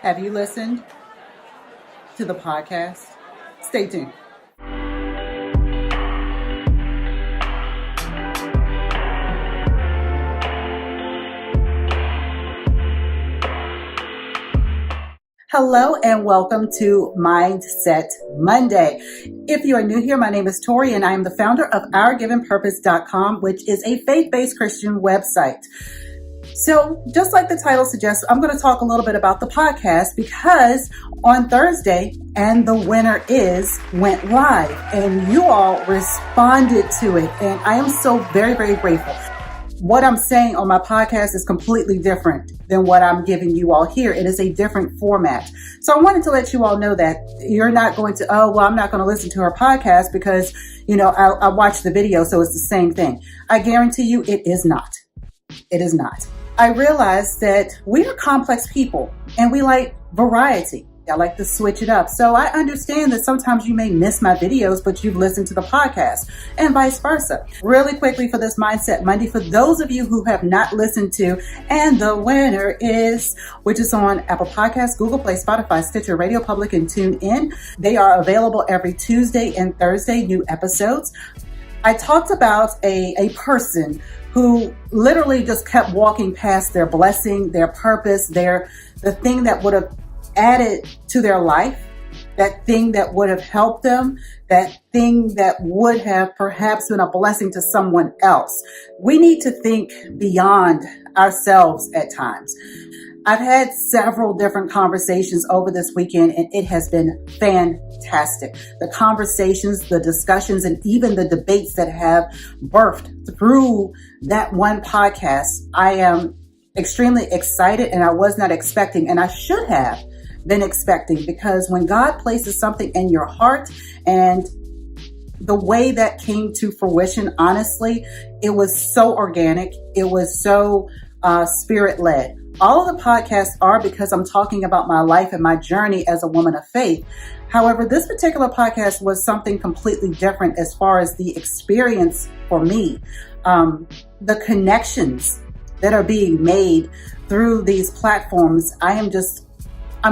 Have you listened to the podcast? Stay tuned. Hello and welcome to Mindset Monday. If you are new here, my name is Torrie and I am the founder of OurGivenPurpose.com, which is a faith-based Christian website. So just like the title suggests, I'm going to talk a little bit about the podcast because on Thursday, And the Winner Is went live and you all responded to it. And I am so very, very grateful. What I'm saying on my podcast is completely different than what I'm giving you all here. It is a different format. So I wanted to let you all know that you're not going to, I'm not going to listen to her podcast because, I watched the video, so it's the same thing. I guarantee you it is not. It is not. I realize that we are complex people and we like variety. I like to switch it up. So I understand that sometimes you may miss my videos, but you've listened to the podcast and vice versa. Really quickly for this Mindset Monday, for those of you who have not listened to And the Winner Is, which is on Apple Podcasts, Google Play, Spotify, Stitcher, Radio Public, and TuneIn. They are available every Tuesday and Thursday, new episodes. I talked about a person who literally just kept walking past their blessing, their purpose, the thing that would have added to their life, that thing that would have helped them, that thing that would have perhaps been a blessing to someone else. We need to think beyond ourselves at times. I've had several different conversations over this weekend and it has been fantastic. The conversations, the discussions, and even the debates that have birthed through that one podcast, I am extremely excited and I was not expecting, and I should have been expecting, because when God places something in your heart, and the way that came to fruition, honestly, it was so organic. It was so spirit-led. All of the podcasts are because I'm talking about my life and my journey as a woman of faith. However, this particular podcast was something completely different as far as the experience for me. The connections that are being made through these platforms, I'm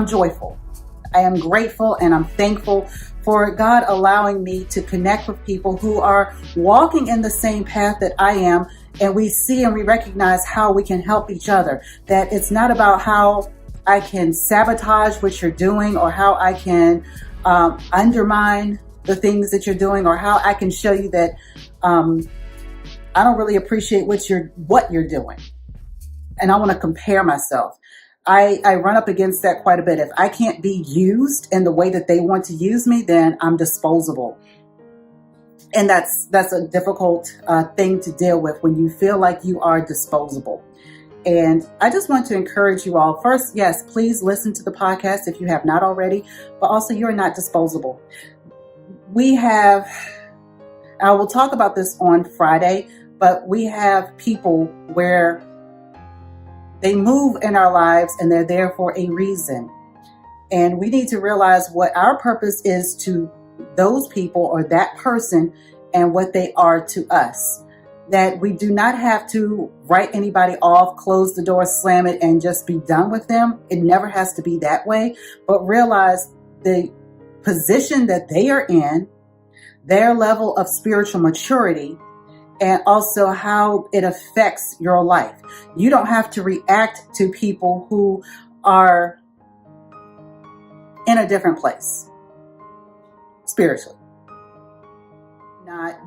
joyful. I am grateful and I'm thankful for God allowing me to connect with people who are walking in the same path that I am. And we see and we recognize how we can help each other. That it's not about how I can sabotage what you're doing or how I can undermine the things that you're doing or how I can show you that I don't really appreciate what you're doing. And I want to compare myself. I run up against that quite a bit. If I can't be used in the way that they want to use me, then I'm disposable. And that's a difficult thing to deal with when you feel like you are disposable. And I just want to encourage you all. First, yes, please listen to the podcast if you have not already, but also you're not disposable. I will talk about this on Friday, but we have people where they move in our lives and they're there for a reason. And we need to realize what our purpose is to those people or that person and what they are to us. That we do not have to write anybody off, close the door, slam it, and just be done with them. It never has to be that way. But realize the position that they are in, their level of spiritual maturity, and also how it affects your life. You don't have to react to people who are in a different place spiritually.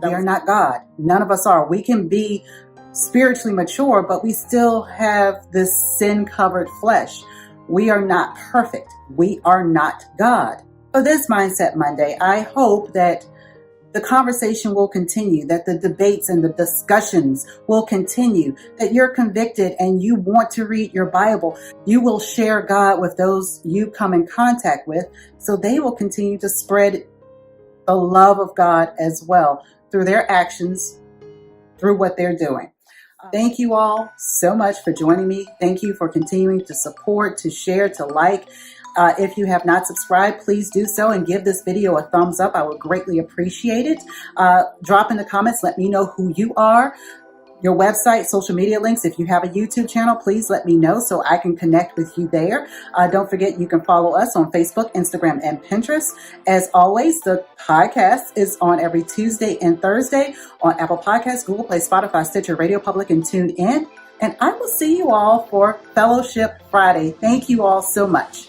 They are not God. None of us are. We can be spiritually mature, but we still have this sin-covered flesh. We are not perfect. We are not God. For this Mindset Monday, I hope that the conversation will continue, that the debates and the discussions will continue, that you're convicted and you want to read your Bible. You will share God with those you come in contact with, so they will continue to spread the love of God as well through their actions, through what they're doing. Thank you all so much for joining me. Thank you for continuing to support, to share, to like. If you have not subscribed, please do so and give this video a thumbs up. I would greatly appreciate it. Drop in the comments. Let me know who you are. your website, social media links. If you have a YouTube channel, please let me know so I can connect with you there. Don't forget, you can follow us on Facebook, Instagram, and Pinterest. As always, the podcast is on every Tuesday and Thursday on Apple Podcasts, Google Play, Spotify, Stitcher, Radio Public, and TuneIn. And I will see you all for Fellowship Friday. Thank you all so much.